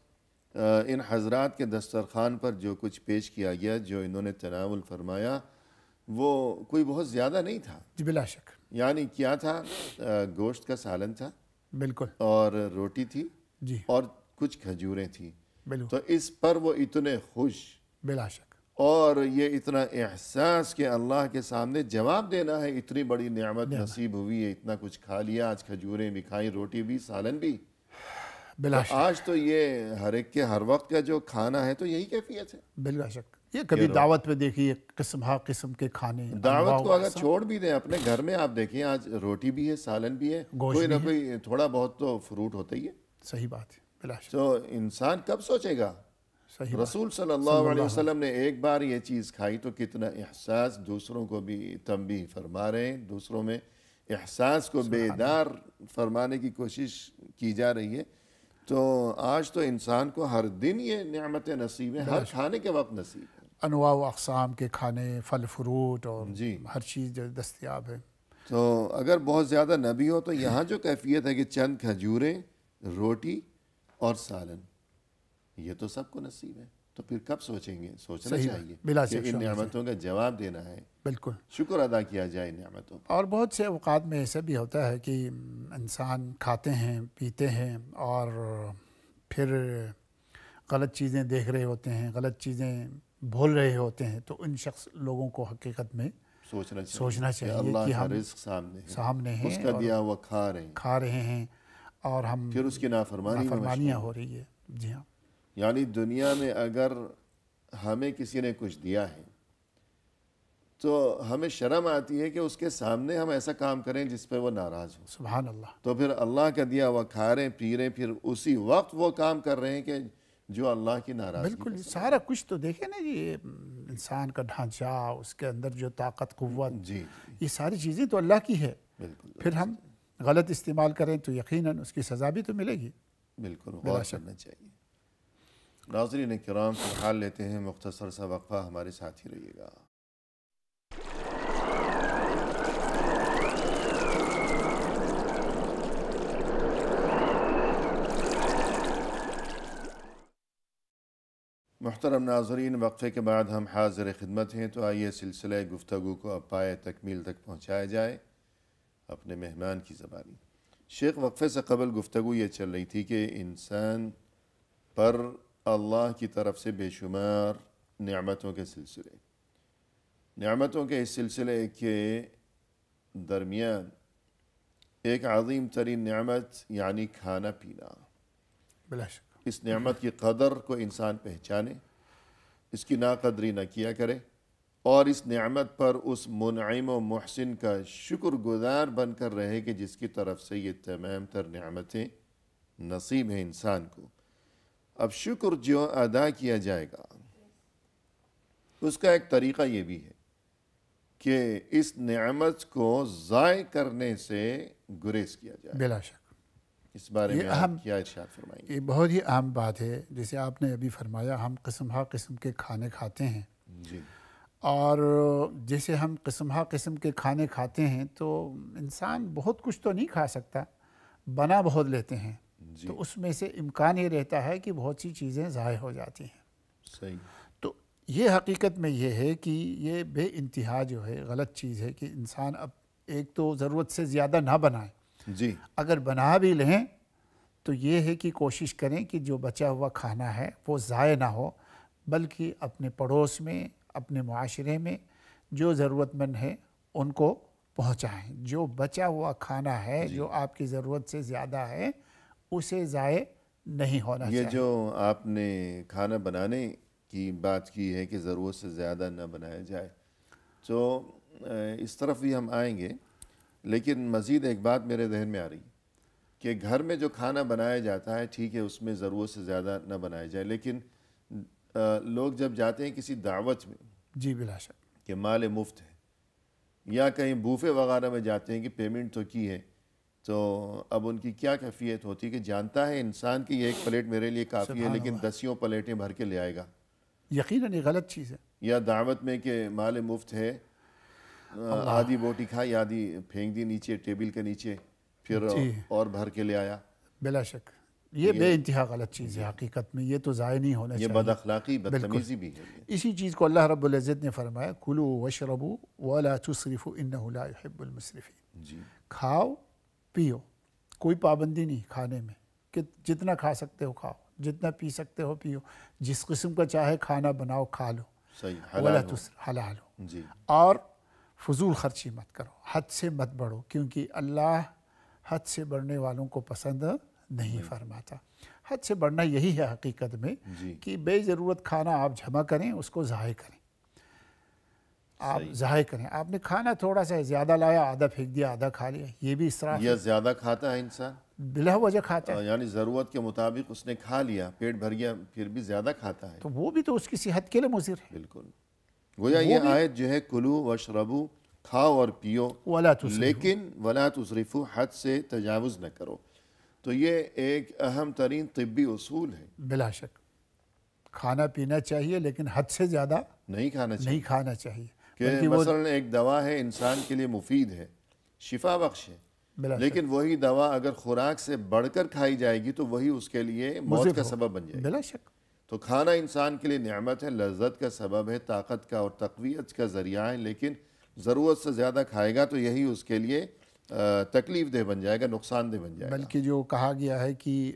ان حضرات کے دسترخوان پر جو کچھ پیش کیا گیا، جو انہوں نے تناول فرمایا، وہ کوئی بہت زیادہ نہیں تھا.
جی بلا شک.
یعنی کیا تھا؟ گوشت کا سالن تھا،
بالکل،
اور روٹی تھی،
جی،
اور کچھ کھجوریں تھیں.
بالکل.
تو اس پر وہ اتنے خوش،
بلا شک،
اور یہ اتنا احساس کہ اللہ کے سامنے جواب دینا ہے، اتنی بڑی نعمت نصیب ہوئی ہے، اتنا کچھ کھا لیا، آج کھجوریں بھی کھائیں، روٹی بھی، سالن بھی.
بلا شک.
آج تو یہ ہر ایک کے ہر وقت کا جو کھانا ہے تو یہی کیفیت ہے.
بلا شک. یہ کبھی دعوت پہ دیکھیے قسم ہا قسم کے کھانے.
دعوت کو اگر چھوڑ بھی دیں، اپنے گھر میں آپ دیکھیں، آج روٹی بھی ہے، سالن بھی ہے، کوئی نہ کوئی تھوڑا بہت تو فروٹ ہوتا ہی ہے.
صحیح بات ہے. بلا شک.
تو انسان کب سوچے گا؟ رسول صلی اللہ علیہ وسلم نے ایک بار یہ چیز کھائی تو کتنا احساس، دوسروں کو بھی تنبیہ فرما رہے ہیں، دوسروں میں احساس کو بیدار فرمانے کی کوشش کی جا رہی ہے. تو آج تو انسان کو ہر دن یہ نعمت نصیب ہے، ہر کھانے کے وقت نصیب ہے.
انواع و اقسام کے کھانے، پھل فروٹ، اور ہر چیز جو دستیاب ہے.
تو اگر بہت زیادہ نہ بھی ہو تو یہاں جو کیفیت ہے کہ چند کھجوریں، روٹی اور سالن، یہ تو سب کو نصیب ہے. تو پھر کب سوچیں گے؟ سوچنا چاہیے کہ ان نعمتوں کا جواب دینا ہے،
بالکل
شکر ادا کیا جائے نعمتوں پر.
اور بہت سے اوقات میں ایسا بھی ہوتا ہے کہ انسان کھاتے ہیں، پیتے ہیں، اور پھر غلط چیزیں دیکھ رہے ہوتے ہیں، غلط چیزیں بول رہے ہوتے ہیں. تو ان لوگوں کو حقیقت میں سوچنا چاہیے کہ ہم
رزق
سامنے ہیں،
اس کا دیا ہوا
کھا رہے ہیں، اور ہم
پھر اس کی
نافرمانیاں ہو رہی ہے. جی ہاں.
یعنی دنیا میں اگر ہمیں کسی نے کچھ دیا ہے تو ہمیں شرم آتی ہے کہ اس کے سامنے ہم ایسا کام کریں جس پہ وہ ناراض ہو.
سبحان اللہ.
تو پھر اللہ کا دیا ہوا کھا رہے ہیں، پی رہے ہیں، پھر اسی وقت وہ کام کر رہے ہیں کہ جو اللہ کی ناراضگی.
بالکل. سارا کچھ تو دیکھیں نا جی، انسان کا ڈھانچہ، اس کے اندر جو طاقت، قوت،
جی،
یہ ساری چیزیں تو اللہ کی ہے.
بالکل.
پھر ہم غلط استعمال کریں تو یقیناً اس کی سزا بھی تو ملے گی.
بالکل غور کرنا چاہیے. ناظرین کرام، فی الحال لیتے ہیں مختصر سا وقفہ، ہمارے ساتھ ہی رہیے گا. محترم ناظرین، وقفے کے بعد ہم حاضر خدمت ہیں. تو آئیے سلسلہ گفتگو کو اب پائے تکمیل تک پہنچایا جائے اپنے مہمان کی زبانی. شیخ وقفے سے قبل گفتگو یہ چل رہی تھی کہ انسان پر اللہ کی طرف سے بے شمار نعمتوں کے سلسلے، نعمتوں کے اس سلسلے کے درمیان ایک عظیم ترین نعمت یعنی کھانا پینا،
بلا شک
اس نعمت کی قدر کو انسان پہچانے، اس کی ناقدری نہ کیا کرے، اور اس نعمت پر اس منعم و محسن کا شکر گزار بن کر رہے کہ جس کی طرف سے یہ تمام تر نعمتیں نصیب ہیں انسان کو۔ اب شکر جو ادا کیا جائے گا اس کا ایک طریقہ یہ بھی ہے کہ اس نعمت کو ضائع کرنے سے گریز کیا جائے۔
بلا شک
اس بارے میں آپ کیا ارشاد فرمائیں گے؟
یہ بہت ہی اہم بات ہے، جیسے آپ نے ابھی فرمایا ہم قسم ہا قسم کے کھانے کھاتے ہیں،
جی
اور جیسے ہم قسم ہا قسم کے کھانے کھاتے ہیں تو انسان بہت کچھ تو نہیں کھا سکتا، بنا بہت لیتے ہیں،
جی
تو اس میں سے امکان یہ رہتا ہے کہ بہت سی چیزیں ضائع ہو جاتی ہیں۔
صحیح۔
تو یہ حقیقت میں یہ ہے کہ یہ بے انتہا جو ہے غلط چیز ہے کہ انسان اب ایک تو ضرورت سے زیادہ نہ بنائے،
جی
اگر بنا بھی لیں تو یہ ہے کہ کوشش کریں کہ جو بچا ہوا کھانا ہے وہ ضائع نہ ہو، بلکہ اپنے پڑوس میں، اپنے معاشرے میں جو ضرورت مند ہے ان کو پہنچائیں۔ جو بچا ہوا کھانا ہے جو آپ کی ضرورت سے زیادہ ہے اسے ضائع نہیں ہونا
یہ
چاہیے۔
جو آپ نے کھانا بنانے کی بات کی ہے کہ ضرورت سے زیادہ نہ بنایا جائے، تو اس طرف بھی ہم آئیں گے، لیکن مزید ایک بات میرے ذہن میں آ رہی کہ گھر میں جو کھانا بنایا جاتا ہے ٹھیک ہے اس میں ضرورت سے زیادہ نہ بنایا جائے، لیکن لوگ جب جاتے ہیں کسی دعوت میں
جی بلا شک،
کہ مال مفت ہے، یا کہیں بوفے وغیرہ میں جاتے ہیں کہ پیمنٹ تو کی ہے، تو اب ان کی کیا کیفیت ہوتی ہے کہ جانتا ہے انسان کہ یہ ایک پلیٹ میرے لیے کافی ہے لیکن دسیوں پلیٹیں بھر کے لے آئے گا،
یقیناً یہ غلط چیز ہے۔
یا دعوت میں کہ مال مفت ہے، آدھی بوٹی کھائی آدھی پھینک دی نیچے ٹیبل کے نیچے، پھر اور بھر کے لے آیا۔
بلا شک یہ بے انتہا غلط چیز ہے، حقیقت میں یہ تو ضائع نہیں ہونا
یہ
چاہیے۔
بد اخلاقی بدتمیزی بھی ہے۔
اسی چیز کو اللہ رب العزت نے فرمایا کلوا واشربوا ولا تسرفوا انہ لا يحب المسرفین،
جی
کھاؤ پیو، کوئی پابندی نہیں کھانے میں کہ جتنا کھا سکتے ہو کھاؤ، جتنا پی سکتے ہو پیو، جس قسم کا چاہے کھانا بناؤ کھا لو،
صحیح،
ولا
حلال ہو۔
حلال ہو،
جی
اور فضول خرچی مت کرو، حد سے مت بڑھو، کیونکہ اللہ حد سے بڑھنے والوں کو پسند نہیں فرماتا۔ حد سے بڑھنا یہی ہے حقیقت میں
جی
کہ بے ضرورت کھانا آپ جمع کریں، اس کو ضائع کریں، آپ ضائع کریں۔ آپ نے کھانا تھوڑا سا زیادہ لایا، آدھا پھینک دیا، آدھا کھا لیا، یہ بھی اسراف
یا زیادہ کھاتا ہے انسان،
بلا وجہ کھاتا ہے،
یعنی ضرورت کے مطابق اس نے کھا لیا، پیٹ بھر گیا، پھر بھی زیادہ کھاتا ہے۔
تو وہ بھی تو اس کی صحت کے لیے مضر ہے۔
بالکل، گویا یہ آیت جو ہے کلو واشربو، کھاؤ اور پیو،
ولا تسرفوا،
لیکن ولا تسرفو، حد سے تجاوز نہ کرو۔ تو یہ ایک اہم ترین طبی اصول ہے،
بلا شک کھانا پینا چاہیے لیکن حد سے زیادہ
نہیں کھانا چاہیے۔
نہیں کھانا چاہیے،
کہ مثلا ایک دوا ہے انسان کے لیے مفید ہے، شفا بخش ہے،
بلا شک
لیکن وہی دوا اگر خوراک سے بڑھ کر کھائی جائے گی تو وہی اس کے لیے موت کا سبب بن جائے گی۔
بلا شک
تو کھانا انسان کے لیے نعمت ہے، لذت کا سبب ہے، طاقت کا اور تقویت کا ذریعہ ہے، لیکن ضرورت سے زیادہ کھائے گا تو یہی اس کے لیے تکلیف دہ بن جائے گا، نقصان دہ بن جائے گا۔
بلکہ جو کہا گیا ہے کہ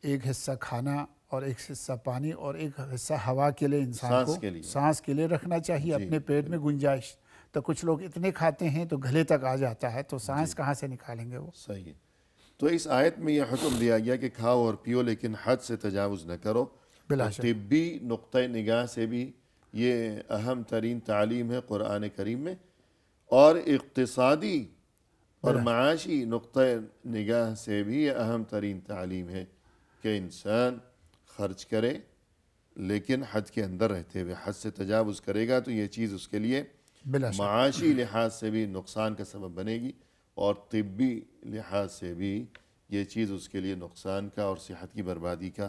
ایک حصہ کھانا اور ایک حصہ پانی اور ایک حصہ ہوا کے لیے انسان کو سانس کے لیے رکھنا چاہیے اپنے پیٹ میں گنجائش۔ تو کچھ لوگ اتنے کھاتے ہیں تو گلے تک آ جاتا ہے، تو سانس کہاں سے نکالیں گے وہ؟
صحیح ہے۔ تو اس آیت میں یہ حکم دیا گیا کہ کھاؤ اور پیو لیکن حد سے تجاوز نہ کرو۔
بلا شک
طبی نقطۂ نگاہ سے بھی یہ اہم ترین تعلیم ہے قرآن کریم میں، اور اقتصادی اور معاشی نقطۂ نگاہ سے بھی یہ اہم ترین تعلیم ہے کہ انسان خرچ کرے لیکن حد کے اندر رہتے ہوئے۔ حد سے تجاوز کرے گا تو یہ چیز اس کے لیے
بلا شک
معاشی لحاظ سے بھی نقصان کا سبب بنے گی، اور طبی لحاظ سے بھی یہ چیز اس کے لیے نقصان کا اور صحت کی بربادی کا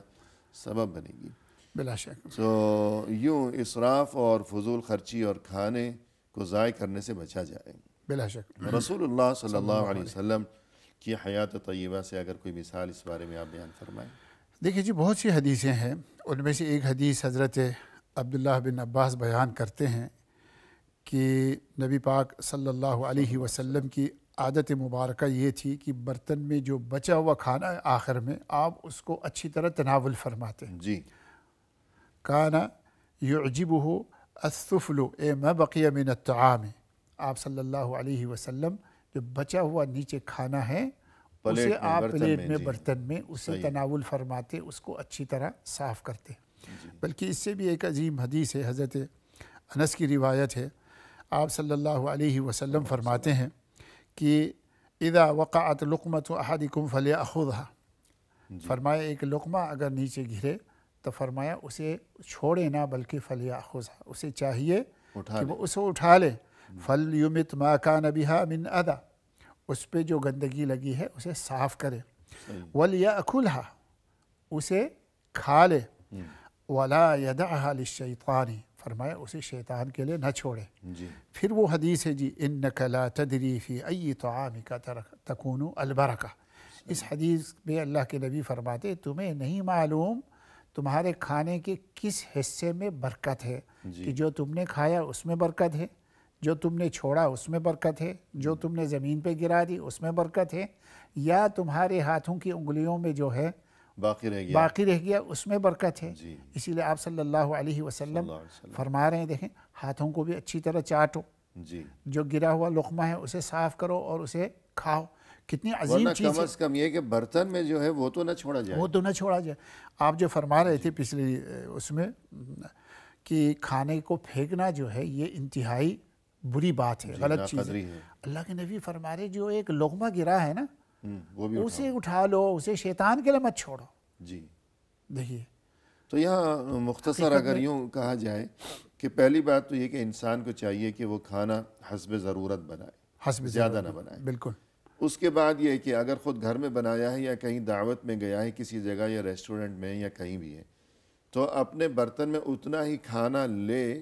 سبب بنے گی۔
بلا شک
تو یوں اسراف اور فضول خرچی اور کھانے کو ضائع کرنے سے بچا جائے۔
بلا شک
رسول اللہ صلی اللہ علیہ وسلم کی حیات طیبہ سے اگر کوئی مثال اس بارے میں آپ بیان فرمائیں۔
دیکھیے جی، بہت سی حدیثیں ہیں، ان میں سے ایک حدیث حضرت عبداللہ بن عباس بیان کرتے ہیں کہ نبی پاک صلی اللہ علیہ وسلم کی عادت مبارکہ یہ تھی کہ برتن میں جو بچا ہوا کھانا ہے آخر میں آپ اس کو اچھی طرح تناول فرماتے ہیں.
جی.
کانا یعجبہ السفل اے ما بقی من الطعام. آپ صلی اللہ علیہ وسلم جو بچا ہوا نیچے کھانا ہے اسے آپ پلیٹ میں برتن میں اسے تناول فرماتے, اس کو اچھی طرح صاف کرتے. بلکہ اس سے بھی ایک عظیم حدیث ہے, حضرت انس کی روایت ہے, آپ صلی اللہ علیہ وسلم فرماتے ہیں کہ اذا وقعت لقمۃ احدکم فلیأخذھا. فرمایا ایک لقمہ اگر نیچے گرے تو فرمایا اسے چھوڑے نہ بلکہ فلیأخذھا, اسے چاہیے کہ وہ اسے اٹھا لے. فلیمت ما کان بہا من اذی, اس پہ جو گندگی لگی ہے اسے صاف کرے. ولیأکلھا, اسے کھا لے. ولا یدعھا للشیطان, فرمایا اسے شیطان کے لیے نہ چھوڑے. پھر وہ حدیث ہے جی انک لا تدری فی ای طعامک تکون البرکہ. اس حدیث میں اللہ کے نبی فرماتے تمہیں نہیں معلوم تمہارے کھانے کے کس حصے میں برکت ہے, کہ جو تم نے کھایا اس میں برکت ہے, جو تم نے چھوڑا اس میں برکت ہے, جو تم نے زمین پہ گرا دی اس میں برکت ہے, یا تمہارے ہاتھوں کی انگلیوں میں جو ہے باقی رہ گیا اس میں برکت ہے. اسی لیے آپ صلی اللہ علیہ وسلم فرما رہے ہیں دیکھیں ہاتھوں کو بھی اچھی طرح چاٹو, جو گرا ہوا لقمہ ہے اسے صاف کرو اور اسے کھاؤ. کتنی عظیم چیز ہے.
کم از کم یہ کہ برتن میں جو ہے وہ تو نہ چھوڑا جائے,
وہ تو نہ چھوڑا جائے. آپ جو فرما رہے تھے پچھلی اس میں کہ کھانے کو پھینکنا جو ہے یہ انتہائی بری بات ہے, غلط چیز ہے. اللہ کے نبی فرما رہے جو ایک لقمہ گرا ہے نا اسے اٹھا لو, اسے شیطان کے لیے مت چھوڑو.
جی
دیکھیے
تو یہاں مختصر اگر یوں کہا جائے کہ پہلی بات تو یہ کہ انسان کو چاہیے کہ وہ کھانا حسب ضرورت بنائے, زیادہ نہ بنائے.
بالکل.
اس کے بعد یہ کہ اگر خود گھر میں بنایا ہے یا کہیں دعوت میں گیا ہے کسی جگہ یا ریسٹورنٹ میں یا کہیں بھی ہے تو اپنے برتن میں اتنا ہی کھانا لے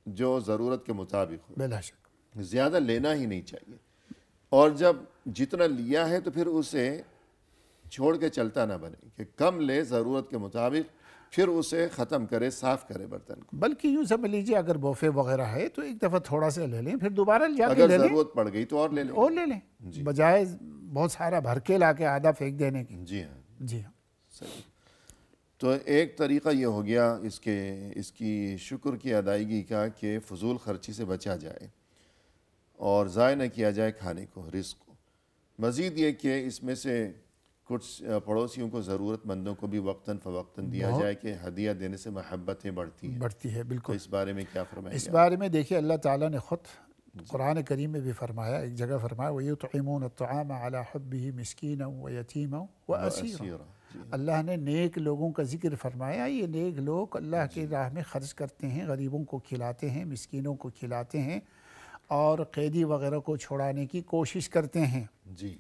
جو ضرورت کے مطابق ہو,
بلا شک
زیادہ لینا ہی نہیں چاہیے. اور جب جتنا لیا ہے تو پھر اسے چھوڑ کے چلتا نہ بنے, کہ کم لے ضرورت کے مطابق, پھر اسے ختم کرے, صاف کرے برتن کو.
بلکہ یوں سمجھ لیجیے اگر بوفے وغیرہ ہے تو ایک دفعہ تھوڑا سا لے لیں, پھر دوبارہ جا کے لے لیں,
اگر ضرورت پڑ گئی تو اور لے لیں,
بجائے بہت سارا بھر کے لا کے آدھا پھینک دینے کی.
جی ہاں,
جی ہاں
صحیح. تو ایک طریقہ یہ ہو گیا اس کی شکر کی ادائیگی کا کہ فضول خرچی سے بچا جائے اور ضائع نہ کیا جائے کھانے کو, رزق کو. مزید یہ کہ اس میں سے کچھ پڑوسیوں کو, ضرورت مندوں کو بھی وقتاً فوقتاً دیا جائے کہ ہدیہ دینے سے محبتیں بڑھتی ہیں.
بالکل.
اس بارے میں کیا فرمائیں؟
اس بارے میں دیکھیے اللہ تعالیٰ نے خود قرآن کریم میں بھی فرمایا, ایک جگہ فرمایا وَيُطْعِمُونَ الطَّعَامَ عَلَى حُبِّهِ مِسْكِينًا وَيَتِيمًا وَأَسِيرًا. اللہ نے نیک لوگوں کا ذکر فرمایا. یہ نیک لوگ اللہ کی راہ میں خرچ کرتے ہیں, غریبوں کو کھلاتے ہیں, مسکینوں کو کھلاتے ہیں اور قیدی وغیرہ کو چھڑانے کی کوشش کرتے ہیں.
جی.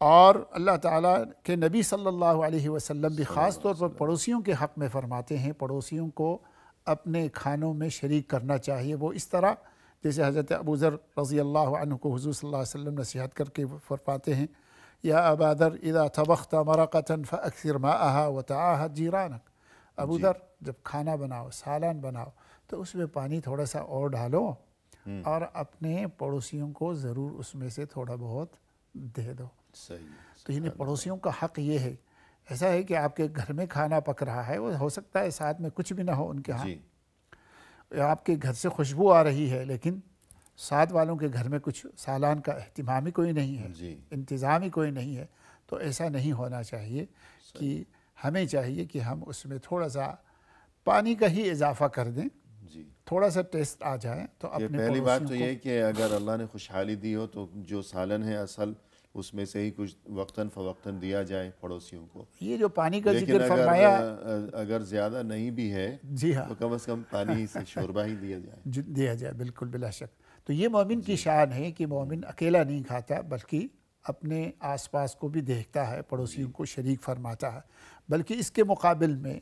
اور اللہ تعالیٰ کے نبی صلی اللہ علیہ وسلم بھی خاص طور پر پڑوسیوں کے حق میں فرماتے ہیں پڑوسیوں کو اپنے کھانوں میں شریک کرنا چاہیے. وہ اس طرح جیسے حضرت ابو ذر رضی اللہ عنہ کو حضور صلی اللہ علیہ وسلم نصیحت کر کے فرماتے ہیں یا ابا ذر اذا طبخت مرقة فاکثر ماءها وتعاهد جیرانک. ابو ذر جب کھانا بناؤ, سالن بناؤ تو اس میں پانی تھوڑا سا اور ڈالو اور اپنے پڑوسیوں کو ضرور اس میں سے تھوڑا بہت دے دو. تو انہیں پڑوسیوں کا حق یہ ہے. ایسا ہے کہ آپ کے گھر میں کھانا پک رہا ہے, وہ ہو سکتا ہے ساتھ میں کچھ بھی نہ ہو ان کے ہاں, آپ کے گھر سے خوشبو آ رہی ہے لیکن ساتھ والوں کے گھر میں کچھ سالان کا اہتمام ہی کوئی نہیں ہے, انتظام ہی کوئی نہیں ہے. تو ایسا نہیں ہونا چاہیے. کہ ہمیں چاہیے کہ ہم اس میں تھوڑا سا پانی کا ہی اضافہ کر دیں, تھوڑا سا ٹیسٹ آ جائے. تو اپنے
پہلی بات تو یہ کہ اگر اللہ نے خوشحالی دی ہو تو جو سالن ہے اصل اس میں سے ہی کچھ وقتاً فوقتاً دیا جائے پڑوسیوں کو.
یہ جو پانی کا ذکر فرمایا,
اگر زیادہ نہیں بھی ہے
جی ہاں,
تو کم از کم پانی سے شوربہ ہی دیا جائے.
بالکل بلا شک. تو یہ مومن کی شان ہے کہ مومن اکیلا نہیں کھاتا بلکہ اپنے آس پاس کو بھی دیکھتا ہے, پڑوسیوں کو شریک فرماتا ہے. بلکہ اس کے مقابل میں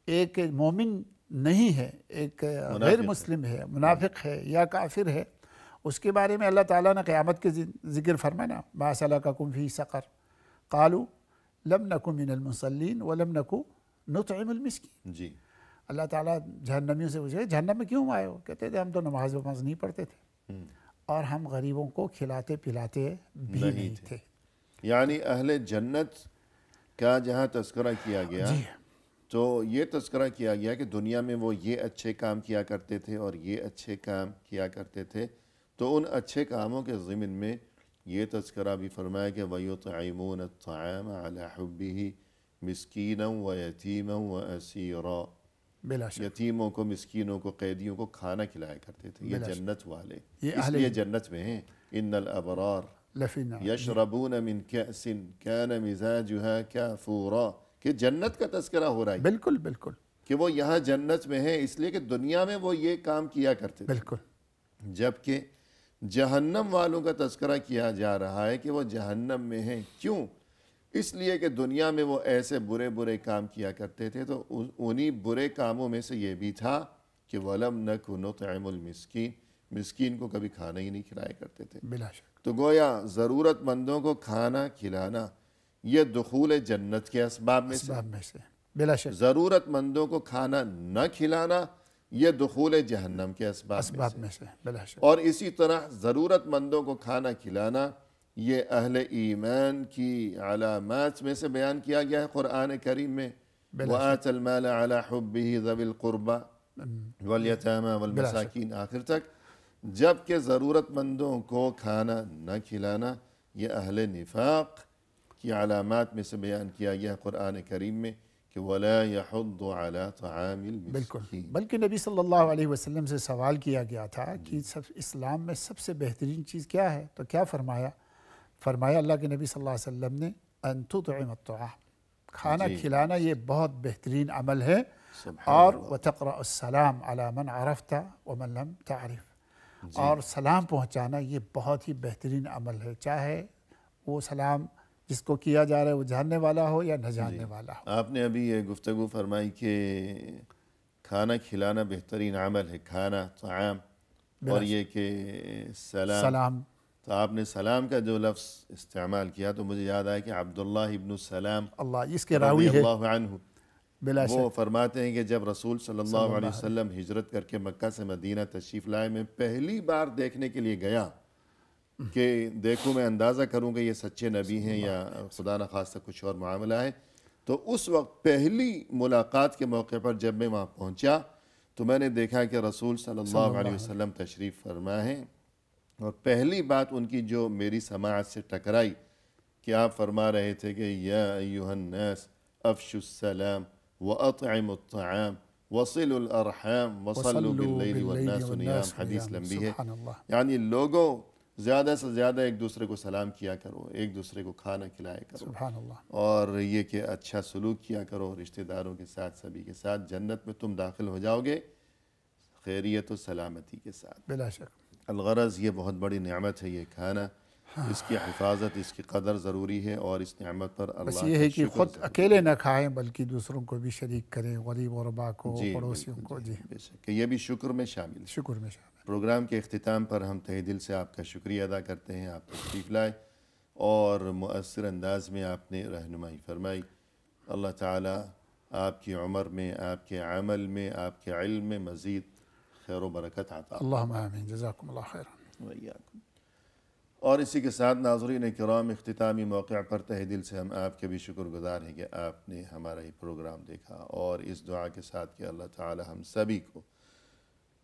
ایک مومن نہیں ہے, ایک غیر مسلم ہے, منافق ہے یا کافر ہے, اس کے بارے میں اللہ تعالیٰ نے قیامت کے ذکر فرمایا ما سلککم فی سقر قالوا لم نک من المصلین ولم نک نطعم المسکین.
جی.
اللہ تعالیٰ جہنمیوں سے پوچھے جہنم میں کیوں آئے ہو؟ کہتے تھے ہم تو نماز نہیں پڑھتے تھے اور ہم غریبوں کو کھلاتے پلاتے بھی نہیں تھے۔
یعنی اہل جنت کا جہاں تذکرہ کیا گیا
جی
تو یہ تذکرہ کیا گیا کہ دنیا میں وہ یہ اچھے کام کیا کرتے تھے اور یہ اچھے کام کیا کرتے تھے، تو ان اچھے کاموں کے ضمن میں یہ تذکرہ بھی فرمایا کہ وَيُطْعِمُونَ الطَّعَامَ عَلَى حُبِّهِ مِسْكِينًا وَيَتِيمًا وَأَسِيرًا،
بلا شک،
یتیموں کو، مسکینوں کو، قیدیوں کو کھانا کھلایا کرتے تھے۔ یہ
بلا شک،
جنت والے
یہ
اس
اہل
لیے جنت میں ہیں۔ ان الابرار
لفینا
یشربون من کأس کان مزاجها کافورا، کہ جنت کا تذکرہ ہو رہا ہے
بالکل بالکل
کہ وہ یہاں جنت میں ہیں اس لیے کہ دنیا میں وہ یہ کام کیا کرتے تھے،
بالکل
جبکہ جہنم والوں کا تذکرہ کیا جا رہا ہے کہ وہ جہنم میں ہیں۔ کیوں؟ اس لیے کہ دنیا میں وہ ایسے برے برے کام کیا کرتے تھے، تو انہی برے کاموں میں سے یہ بھی تھا کہ وَلَمْ نَكُ نُطْعِمُ الْمِسْكِينَ، مسکین کو کبھی کھانا ہی نہیں کھلایا کرتے تھے۔
بلا شک،
تو گویا ضرورت مندوں کو کھانا کھلانا یہ دخول جنت کے اسباب میں سے،
اسباب میں سے بلا شک،
ضرورت مندوں کو کھانا نہ کھلانا یہ دخول جہنم کے اسباب میں
اسباب
سے،
میں سے بلا شک،
اور اسی طرح ضرورت مندوں کو کھانا کھلانا یہ اہل ایمان کی علامات میں سے بیان کیا گیا ہے قرآن کریم میں۔ وَآتَ الْمَالَ عَلَى حُبِّهِ ذَوِي الْقُرْبَى وَالْيَتَامَى وَالْمَسَاكِينَ، آخر تک، جبکہ ضرورت مندوں کو کھانا نہ کھلانا یہ اہل نفاق کی علامات میں سے بیان کیا گیا ہے قرآن کریم میں کہ وَلَا يَحُضُّ عَلَى طَعَامِ
بالکل۔
الْمِسْكِينِ۔
بلکہ نبی صلی اللہ علیہ وسلم سے سوال کیا گیا تھا کہ اسلام میں سب سے بہترین چیز کیا ہے، تو کیا فرمایا؟ فرمایا اللہ کے نبی صلی اللہ علیہ وسلم نے ان تطعم الطعام، کھانا کھلانا یہ بہت بہترین عمل ہے، اور وتقرأ السلام علی من عرفت ومن لم تعرف، اور سلام پہنچانا یہ بہت ہی بہترین عمل ہے، چاہے وہ سلام جس کو کیا جا رہا ہے وہ جاننے والا ہو یا نہ جاننے والا ہو۔
آپ نے ابھی یہ گفتگو فرمائی کہ کھانا کھلانا بہترین عمل ہے، کھانا طعام، اور یہ کہ سلام، تو آپ نے سلام کا جو لفظ استعمال کیا تو مجھے یاد آیا کہ عبداللہ ابن السلام
اللہ اس کے راوی
رضی
ہے،
اللہ عنہ،
بلا
وہ
شک،
فرماتے ہیں کہ جب رسول صلی اللہ علیہ وسلم ہجرت کر کے مکہ سے مدینہ تشریف لائے، میں پہلی بار دیکھنے کے لیے گیا کہ دیکھوں میں اندازہ کروں کہ یہ سچے نبی ہیں یا خدا نخواستہ کچھ اور معاملہ ہے۔ تو اس وقت پہلی ملاقات کے موقع پر جب میں وہاں پہنچا تو میں نے دیکھا کہ رسول صلی اللہ علیہ وسلم تشریف فرما ہیں، اور پہلی بات ان کی جو میری سماعت سے ٹکرائی کہ آپ فرما رہے تھے کہ یا ایہا الناس افشوا السلام واطعموا الطعام وصلوا الارحام وصلوا باللیل والناس نیام، حدیث لمبی ہے۔
سبحان اللہ،
یعنی لوگوں زیادہ سے زیادہ ایک دوسرے کو سلام کیا کرو، ایک دوسرے کو کھانا کھلایا کرو،
سبحان اللہ،
اور یہ کہ اچھا سلوک کیا کرو رشتہ داروں کے ساتھ، سبھی کے ساتھ، جنت میں تم داخل ہو جاؤ گے خیریت و سلامتی کے ساتھ۔
بلا شک،
الغرض یہ بہت بڑی نعمت ہے یہ کھانا، اس کی حفاظت، اس کی قدر ضروری ہے، اور اس نعمت پر
بس
اللہ
یہ ہے
کا
کہ
شکر
خود
ضروری
اکیلے نہ کھائیں بلکہ دوسروں کو بھی شریک کریں، غریب غربا کو،
جی
پڑوسیوں کو، جی
بے شک کہ یہ بھی شکر میں شامل ہے۔
شکر میں شامل۔
پروگرام کے اختتام پر ہم تہہ دل سے آپ کا شکریہ ادا کرتے ہیں، آپ تشریف لائے اور مؤثر انداز میں آپ نے رہنمائی فرمائی۔ اللہ تعالی آپ کی عمر میں، آپ کے عمل میں، آپ کے علم میں مزید خیر و برکت عطا
اللہم آمین، جزاکم اللہ خیرا۔
وإياكم۔ اور اسی کے ساتھ ناظرین کرام، اختتامی موقع پر تہہ دل سے ہم آپ کے بھی شکر گزار ہیں کہ آپ نے ہمارا یہ پروگرام دیکھا، اور اس دعا کے ساتھ کہ اللہ تعالی ہم سبھی کو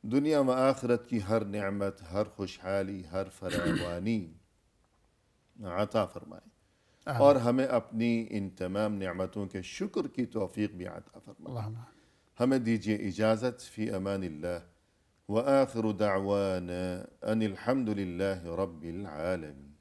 دنیا و آخرت کی ہر نعمت، ہر خوشحالی، ہر فراوانی عطا فرمائے، اور ہمیں اپنی ان تمام نعمتوں کے شکر کی توفیق بھی عطا فرمائے۔
اللہم
ہمیں دیجیے اجازت، فی امان اللہ، وآخر دعوانا ان الحمد للہ رب العالمین۔